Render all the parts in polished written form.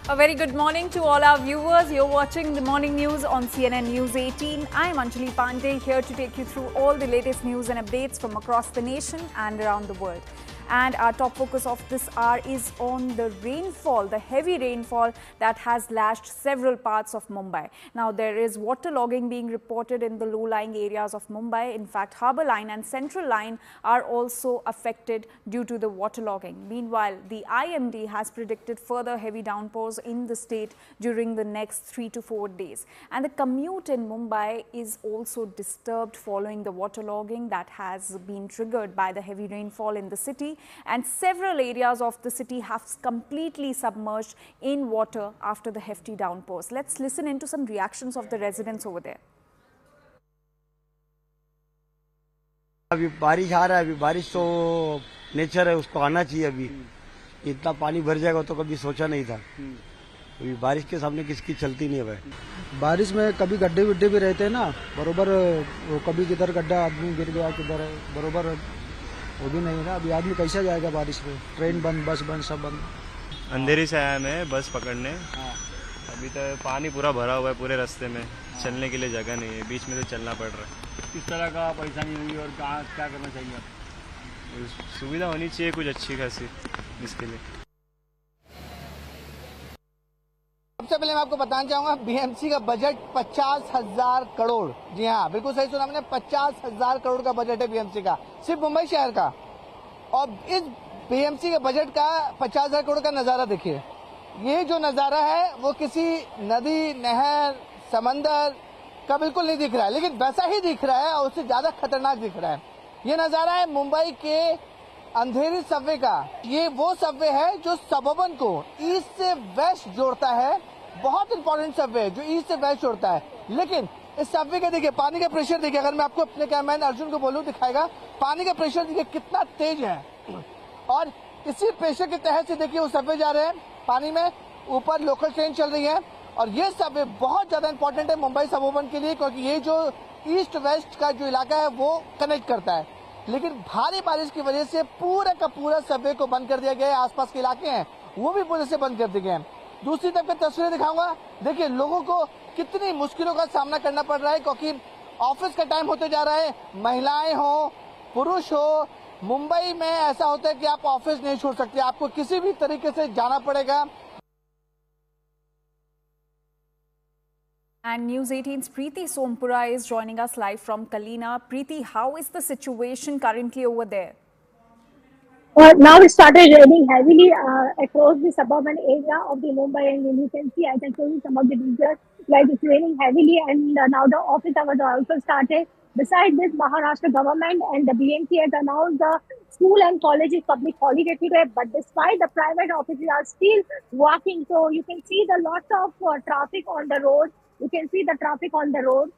A very good morning to all our viewers. You're watching the morning news on CNN News 18. I'm Anjali Pandey here to take you through all the latest news and updates from across the nation and around the world. And our top focus of this hour is on the rainfall, the heavy rainfall that has lashed several parts of Mumbai. Now, there is waterlogging being reported in the low-lying areas of Mumbai. In fact, Harbour Line and Central Line are also affected due to the waterlogging. Meanwhile, the IMD has predicted further heavy downpours in the state during the next 3 to 4 days. And the commute in Mumbai is also disturbed following the waterlogging that has been triggered by the heavy rainfall in the city. And several areas of the city have completely submerged in water after the hefty downpours. Let's listen into some reactions of the residents over there. अभी बारिश आ रहा है, अभी बारिश तो nature है, उसको आना चाहिए। अभी इतना पानी भर जाएगा तो कभी सोचा नहीं था। अभी बारिश के सामने किसकी चलती नहीं है भाई। बारिश में कभी गड्ढे विड्ढे भी रहते हैं ना, बरोबर वो कभी किधर गड्ढा आदमी गिर गया, किधर बरोबर वो भी नहीं है ना। अभी आदमी कैसे जाएगा बारिश में? ट्रेन बंद, बस बंद, सब बंद। अंधेरी से आया मैं बस पकड़ने। अभी तो पानी पूरा भरा हुआ है पूरे रास्ते में, चलने के लिए जगह नहीं है, बीच में से चलना पड़ रहा है। किस तरह का परेशानी हुई और कहाँ क्या करना चाहिए? सुविधा होनी चाहिए कुछ अच्छी खासी इसके लिए। सबसे पहले मैं आपको बताना चाहूंगा, बीएमसी का बजट 50,000 करोड़। जी हाँ, बिल्कुल सही सुना मैंने, 50,000 करोड़ का बजट है बीएमसी का, सिर्फ मुंबई शहर का। और इस बीएमसी के बजट का 50,000 करोड़ का नजारा देखिए। ये जो नजारा है वो किसी नदी, नहर, समंदर का बिल्कुल नहीं दिख रहा है, लेकिन वैसा ही दिख रहा है और उससे ज्यादा खतरनाक दिख रहा है। ये नजारा है मुंबई के अंधेरी सबवे का। ये वो सबवे है जो सबर्बन को ईस्ट से वेस्ट जोड़ता है। बहुत इंपॉर्टेंट सबवे है जो ईस्ट से वेस्ट जोड़ता है। लेकिन इस सबवे का देखिए पानी का प्रेशर देखिए, अगर मैं आपको अपने कैमरामैन अर्जुन को बोलूं दिखाएगा, पानी का प्रेशर देखिए कितना तेज है। और इसी प्रेशर के तहत से देखिए वो सबवे जा रहे हैं पानी में, ऊपर लोकल ट्रेन चल रही है। और ये सबवे बहुत ज्यादा इंपॉर्टेंट है मुंबई सबर्बन के लिए, क्योंकि ये जो ईस्ट वेस्ट का जो इलाका है वो कनेक्ट करता है। लेकिन भारी बारिश की वजह से पूरा का पूरा सबवे को बंद कर दिया गया है। आसपास के इलाके हैं वो भी पूरे से बंद कर दिए गए हैं। दूसरी तरफ की तस्वीरें दिखाऊंगा, देखिए लोगों को कितनी मुश्किलों का सामना करना पड़ रहा है, क्योंकि ऑफिस का टाइम होते जा रहा है। महिलाएं हो, पुरुष हो, मुंबई में ऐसा होता है कि आप ऑफिस नहीं छोड़ सकते, आपको किसी भी तरीके से जाना पड़ेगा। And News 18's Preeti Sompura is joining us live from Kalina. Preeti, how is the situation currently over there? Now it started raining heavily across the suburban area of the Mumbai, and you can see, I can show you some of the pictures, like it's raining heavily, and now the office hours are also started. Besides this, Maharashtra government and the BMC has announced the school and colleges public holiday today, but despite the private offices are still working, so you can see the lots of traffic on the road. You can see the traffic on the road.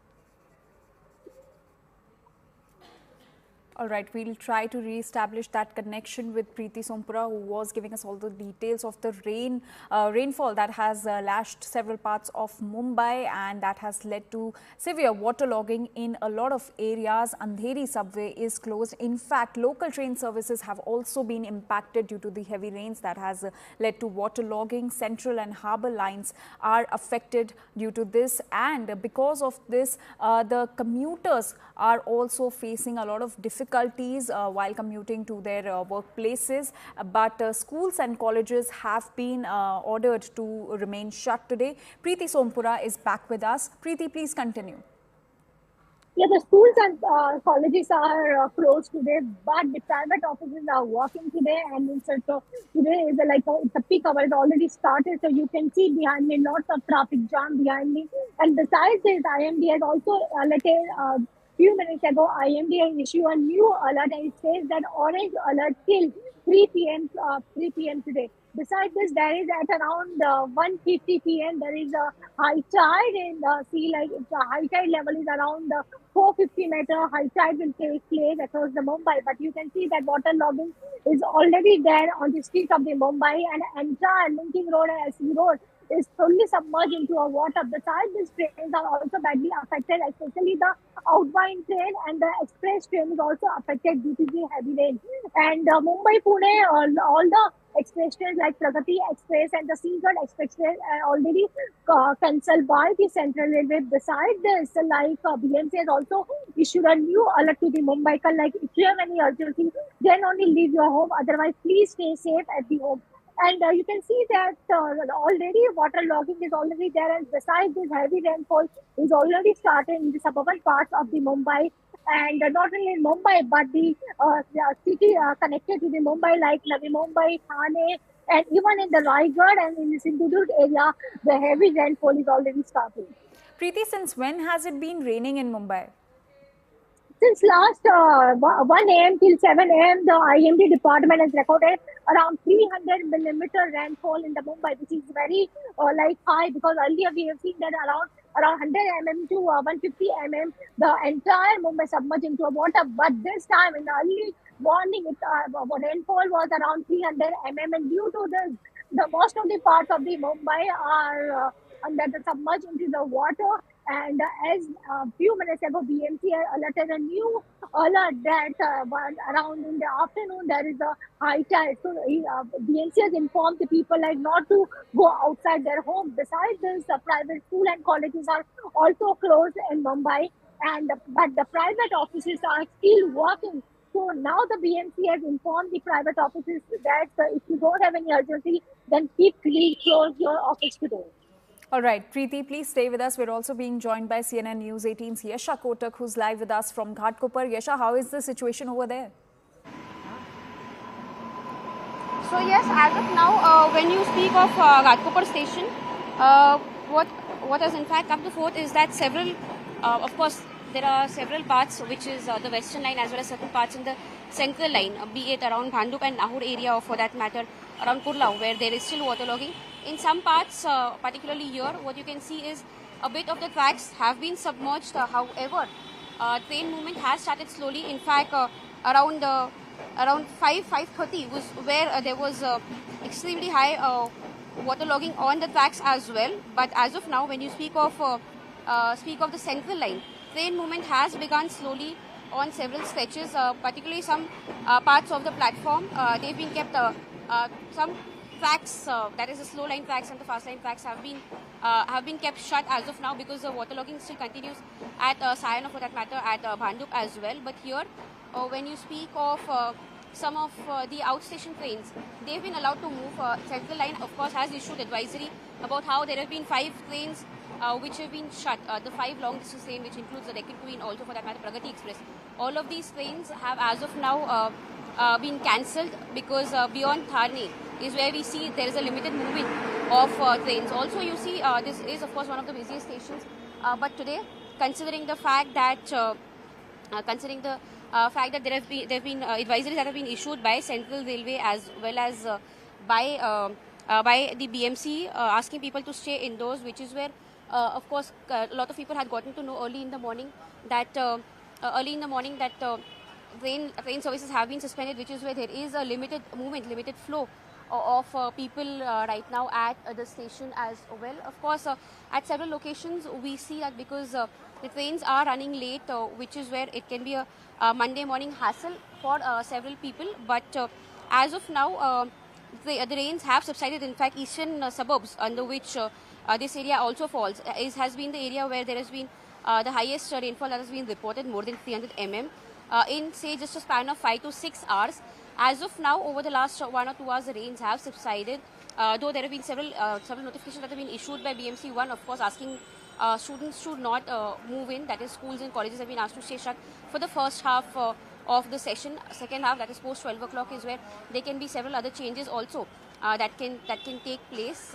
All right, we'll try to re-establish that connection with Preeti Sompura, who was giving us all the details of the rainfall that has lashed several parts of Mumbai, and that has led to severe waterlogging in a lot of areas. Andheri subway is closed. In fact, local train services have also been impacted due to the heavy rains that has led to waterlogging. Central and Harbour lines are affected due to this, and because of this, the commuters are also facing a lot of difficulties while commuting to their workplaces. But schools and colleges have been ordered to remain shut today. Preeti Sompura is back with us. Preeti, please continue. Yeah, the schools and colleges are closed today, but the private offices are working today. And so today is it's a peak hour. It's already started, so you can see behind me lots of traffic jam behind me. And besides this, IMD has also alerted. Few minutes ago, IMD has issued a new alert, and it says that orange alert till 3 p.m. today. Besides this, there is at around 1:50 p.m. there is a high tide in the sea. Like the high tide level is around 450 meter. High tide will take place across the Mumbai, but you can see that water logging is already there on the streets of the Mumbai, and entire Linking Road and SC Road is fully submerged into a water. Besides, these trains are also badly affected, especially the outbound train and the express train is also affected due to the heavy rain. And Mumbai, Pune, all the express trains like Pragati Express and the Seagull Express train are already cancelled by the Central Railway. Besides this, like BMC has also issued a new alert to the Mumbaiker, like if you have any urgency, then only leave your home. Otherwise, please stay safe at the home. And you can see that already water logging is already there. And besides this, heavy rainfall is already started in the suburban parts of the Mumbai. And not only in Mumbai, but the city connected to the Mumbai, like Navi Mumbai, Thane, and even in the Raigad and in the Sindhudurg area, the heavy rainfall is already starting. Preeti, since when has it been raining in Mumbai? Since last 1 a.m. till 7 a.m., the IMD department has recorded around 300 millimeter rainfall in the Mumbai, which is very high, because earlier we have seen that around 100 mm to 150 mm, the entire Mumbai submerged into water. But this time in the early morning, rainfall was around 300 mm, and due to this, the most of the parts of the Mumbai are under the submerged into the water. And as a few minutes ago, BMC alerted a new alert that around in the afternoon there is a high tide. So BMC has informed the people like not to go outside their home. Besides this, private school and colleges are also closed in Mumbai, but the private offices are still working. So now the BMC has informed the private offices that if you don't have any urgency, then close your office today. All right, Preeti, please stay with us. We're also being joined by CNN News 18's Yasha Kotak, who's live with us from Ghatkopar. Yasha, how is the situation over there? So yes, as of now, when you speak of Ghatkopar station, what has in fact come to forth is that several, of course, there are several parts, which is the western line as well as certain parts in the central line, be it around Bhandup and Nahur area, or for that matter around Kurla, where there is still waterlogging. In some parts, particularly here, what you can see is a bit of the tracks have been submerged. However, train movement has started slowly. In fact, around 5:30 was where there was extremely high waterlogging on the tracks as well. But as of now, when you speak of the central line, train movement has begun slowly on several stretches, particularly some parts of the platform. They've been kept some tracks, that is the slow line tracks and the fast line tracks, have been kept shut as of now, because the waterlogging still continues at Sion, or for that matter at Bhandup as well. But here, when you speak of some of the outstation trains, they've been allowed to move. Central line, of course, has issued advisory about how there have been 5 trains which have been shut. The 5 long distance train, which includes the Deccan Queen, also for that matter Pragati Express. All of these trains have as of now been cancelled, because beyond Thane is where we see there is a limited movement of trains. Also, you see this is of course one of the busiest stations, but today, considering the fact that there have been advisories that have been issued by Central Railway as well as by the BMC, asking people to stay indoors, which is where of course a lot of people had gotten to know early in the morning that train services have been suspended, which is where there is a limited movement, limited flow of people right now at the station as well. Of course, at several locations we see that because the trains are running late, which is where it can be a Monday morning hassle for several people. But as of now, the rains have subsided. In fact, eastern suburbs, under which this area also falls, has been the area where there has been the highest rainfall that has been reported, more than 300 mm. In say just a span of 5 to 6 hours. As of now, over the last 1 or 2 hours, the rains have subsided. Though there have been several notifications that have been issued by BMC. One, of course, asking students to not move in. That is, schools and colleges have been asked to stay shut for the first half of the session. Second half, that is post 12 o'clock, is where there can be several other changes also that can take place.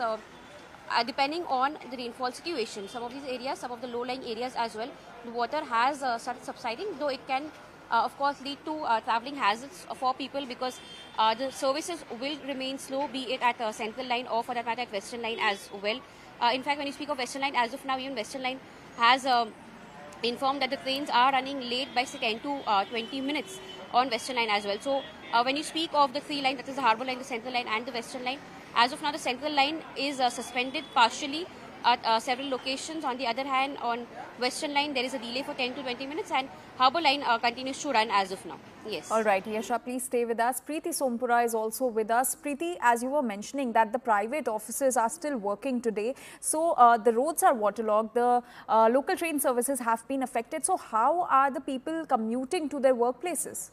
Depending on the rainfall situation, some of these areas, some of the low-lying areas as well, the water has started subsiding, though it can of course lead to travelling hazards for people, because the services will remain slow, be it at Central Line or for that matter at Western Line as well. In fact, when you speak of Western Line, as of now even Western Line has informed that the trains are running late by say 10 to 20 minutes on Western Line as well. So when you speak of the 3 line, that is the Harbour Line, the Central Line and the Western Line, As of now, the central line is suspended partially at several locations. On the other hand, on Western line, there is a delay for 10 to 20 minutes, and Harbour line continues to run as of now. Yes. All right, Yasha, please stay with us. Preeti Sompura is also with us. Preeti, as you were mentioning that the private offices are still working today, so the roads are waterlogged, the local train services have been affected. So how are the people commuting to their workplaces?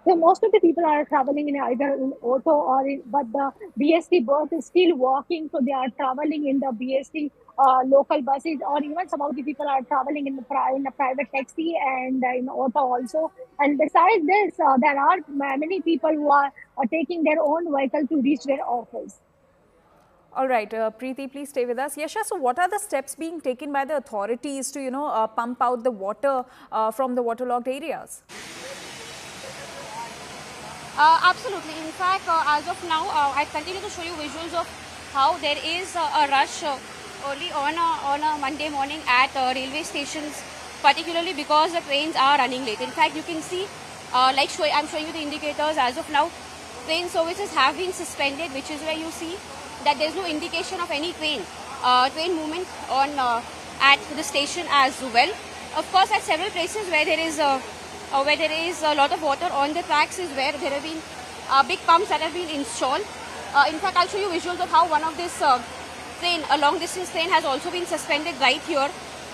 So most of the people are traveling in either in auto or in, but the BST berth is still working, so they are traveling in the BST local buses, or even some of the people are traveling in a private taxi and in auto also. And besides this, there are many people who are taking their own vehicle to reach their office. All right, Preeti, please stay with us. Yasha, so what are the steps being taken by the authorities to, pump out the water from the waterlogged areas? Absolutely. In fact, as of now, I continue to show you visuals of how there is a rush early on a Monday morning at railway stations, particularly because the trains are running late. In fact, you can see, I'm showing you the indicators as of now. Train services have been suspended, which is where you see that there is no indication of any train movement on at the station as well. Of course, at several places where there is a lot of water on the tracks is where there have been big pumps that have been installed. In fact, I'll show you visuals of how one of this a long distance train has also been suspended right here,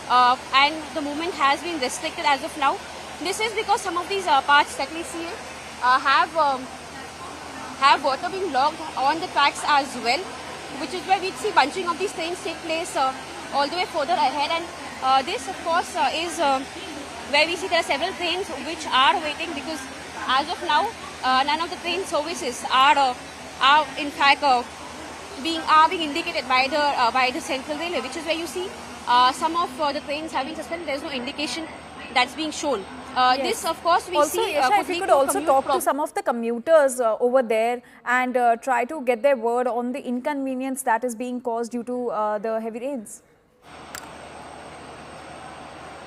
and the movement has been restricted as of now. This is because some of these parts that we see have water being logged on the tracks as well, which is where we see bunching of these trains take place all the way further ahead. And this, of course, is where we see there are several trains which are waiting, because as of now, none of the train services are in fact being indicated by the Central Railway, which is where you see some of the trains having suspended. There is no indication that's being shown. Yes. This, of course, we also, see. Yasha, if you could also talk to some of the commuters over there and try to get their word on the inconvenience that is being caused due to the heavy rains.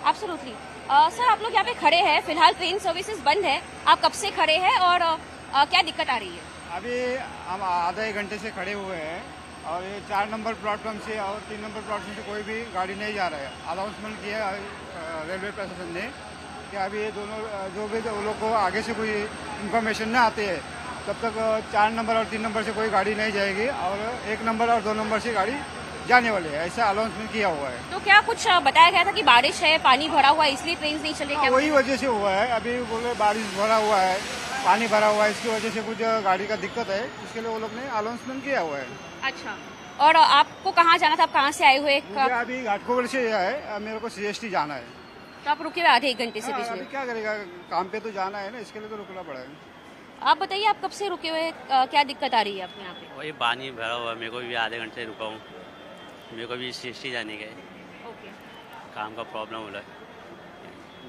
Absolutely. Sir, आप लोग यहाँ पे खड़े हैं, फिलहाल train services बंद है, आप कब से खड़े हैं और क्या दिक्कत आ रही है? अभी हम आधा एक घंटे से खड़े हुए हैं और ये 4 नंबर प्लेटफॉर्म से और 3 नंबर प्लेटफॉर्म से कोई भी गाड़ी नहीं जा रहा है। अनाउंसमेंट किया है रेलवे प्रशासन ने कि अभी ये दोनों जो भी लोग को आगे से कोई इन्फॉर्मेशन न आते है तब तक 4 नंबर और 3 नंबर से कोई गाड़ी नहीं जाएगी और 1 नंबर और 2 नंबर से गाड़ी जाने वाले है, ऐसा अनाउंसमेंट किया हुआ है। तो क्या कुछ बताया गया था कि बारिश है, पानी भरा हुआ है, इसलिए ट्रेन नहीं चले? क्या वही वजह से हुआ है। अभी बोले बारिश भरा हुआ है, पानी भरा हुआ है, इसकी वजह से कुछ गाड़ी का दिक्कत है, इसके लिए वो लोग ने अनाउंसमेंट किया हुआ है। अच्छा, और आपको कहाँ जाना था? आप कहाँ से आए हुए? अभी घाटकोपर से है, मेरे को CST जाना है। तो आप रुके हुए आधे 1 घंटे से पिछले? क्या करेगा, काम पे तो जाना है ना, इसके लिए तो रुकना पड़ा है। आप बताइए, आप कब से रुके हुए, क्या दिक्कत आ रही है आपको यहाँ पे? वही पानी भरा हुआ है, मेरे को भी आधे घंटे से रुका हूँ, मेरे को भी CST जाने का है। ओके, काम का प्रॉब्लम हो रहा है,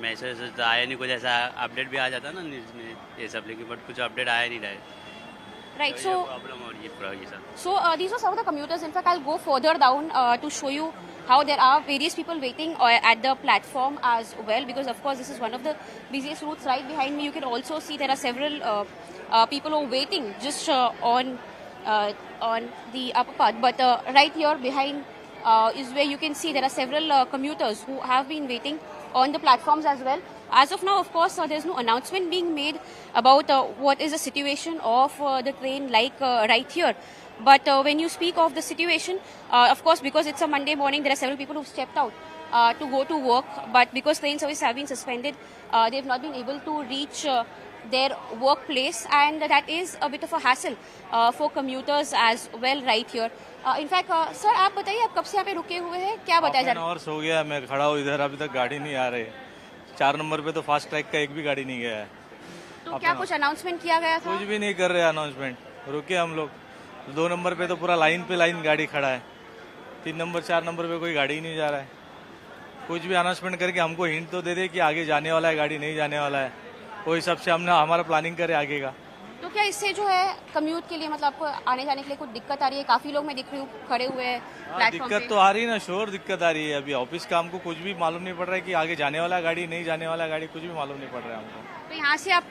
मैसेज तो आया नहीं, कुछ ऐसा अपडेट भी आ जाता ना न्यूज़ में ये सब, लेकिन बट कुछ अपडेट आया नहीं रहा है। Right, so प्रॉब्लम हो रही है पूरा ये सब। So these are some of the commuters. In fact, I'll go further down to show you how there are various people waiting at the platform as well, because of course this is one of the busiest routes. Right behind me, you can also see there are several people who are waiting just on the upper part. But right here behind is where you can see there are several commuters who have been waiting on the platforms as well. As of now, of course, there's no announcement being made about what is the situation of the train right here. But when you speak of the situation, of course, because it's a Monday morning, there are several people who've stepped out to go to work. But because train services have been suspended, they've not been able to reach their workplace. And that is a bit of a hassle for commuters as well right here. In fact, sir, आप बताइए, आप कब से यहाँ पे रुके हुए हैं? क्या बताया जा रहा है? हाफ एन आवर हो गया, मैं खड़ा हूँ इधर, अभी तक गाड़ी नहीं आ रही। 4 नंबर पे तो फास्ट ट्रैक का एक भी गाड़ी नहीं गया है। तो क्या कुछ अनाउंसमेंट किया गया था? कुछ भी नहीं कर रहे अनाउंसमेंट, रुके हम लोग। 2 नंबर पे तो पूरा लाइन पे लाइन गाड़ी खड़ा है, 3 नंबर 4 नंबर पे कोई गाड़ी ही नहीं जा रहा है। कुछ भी अनाउंसमेंट करके हमको हिंट तो दे दे कि आगे जाने वाला है, गाड़ी नहीं जाने वाला है, वो हिसाब से हमने हमारा प्लानिंग करे आगे का। तो क्या इससे जो है कम्यूट के लिए, मतलब आपको आने जाने के लिए कुछ दिक्कत आ रही है? काफी लोग मैं दिख रही हूँ खड़े हुए हैं प्लेटफॉर्म पे। दिक्कत तो आ रही है ना, शोर दिक्कत आ रही है। अभी ऑफिस का हमको कुछ भी मालूम नहीं पड़ रहा है कि आगे जाने वाला गाड़ी नहीं जाने वाला गाड़ी, कुछ भी मालूम नहीं पड़ रहा है हमको। तो यहाँ से आप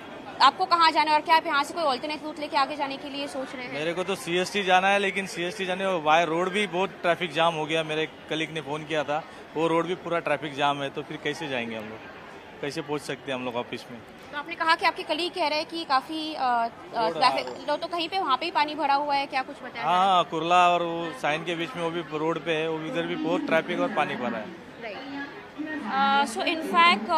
आपको कहाँ जाना है और क्या आप यहाँ से कोई ऑल्टरनेट रूट लेके आगे जाने के लिए सोच रहे हैं? मेरे को तो CST जाना है, लेकिन CST जाने बाय रोड भी बहुत ट्रैफिक जाम हो गया। मेरे कलीग ने फ़ोन किया था, वो रोड भी पूरा ट्रैफिक जाम है, तो फिर कैसे जाएंगे हम लोग, कैसे पहुंच सकते हैं हम लोग ऑफिस में? तो आपने कहा कि आपके कलीग कह रहे हैं कि काफी ट्रैफिक, तो कहीं पे वहाँ पे ही पानी भरा हुआ है, क्या कुछ बताया? हाँ, कुरला और वो साइन के बीच में वो भी रोड पे है, वो इधर भी बहुत ट्रैफिक और पानी भरा है। So in fact,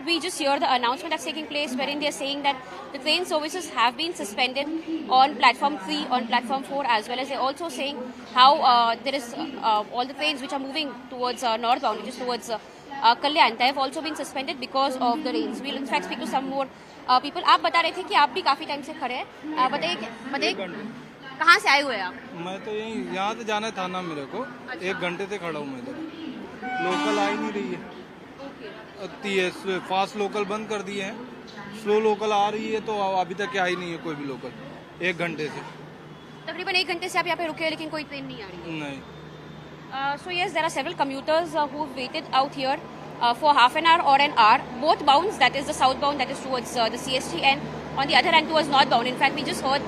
we just hear the announcement that's taking place wherein they are saying that the train services have been suspended on platform 3, on platform 4, as well as they're also saying how there is all the trains which are moving towards northbound, which is towards Kalyan, they have also been suspended because of the rains. We'll in fact speak to some more people. आप बता रहे थे कि आप भी काफी time से खड़े हैं, बताइए कहाँ से आए हुए हैं आप? मैं तो यहाँ से जाना था ना, मेरे को 1 घंटे से खड़ा हूँ मैं इधर। लोकल आ ही नहीं रही है, फास्ट लोकल बंद कर दिए हैं, स्लो लोकल आ रही है, तो अभी तक आई नहीं है कोई भी लोकल 1 घंटे से। तकरीबन 1 घंटे से आप यहाँ पे रुके हैं, लेकिन कोई ट्रेन नहीं आ रही? नहीं। So yes, there are several commuters who waited out here for half an hour or an hour, both bounds, that is the southbound, that is towards the CST, and on the other hand towards northbound. In fact, we just heard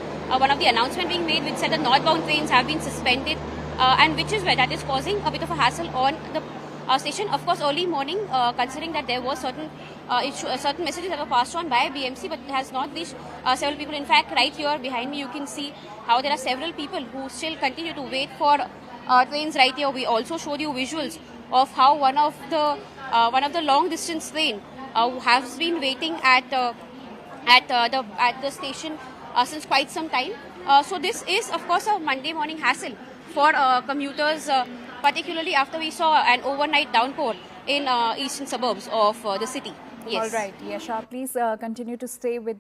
one of the announcement being made which said the northbound trains have been suspended, and which is where that is causing a bit of a hassle on the station. Of course, early morning, considering that there was certain messages that were passed on by BMC, but it has not reached several people. In fact, right here behind me, you can see how there are several people who still continue to wait for trains right here. We also showed you visuals of how one of the long distance train has been waiting at the station since quite some time. So this is of course a Monday morning hassle for commuters, particularly after we saw an overnight downpour in eastern suburbs of the city. Yes. All right, Yasha, please continue to stay with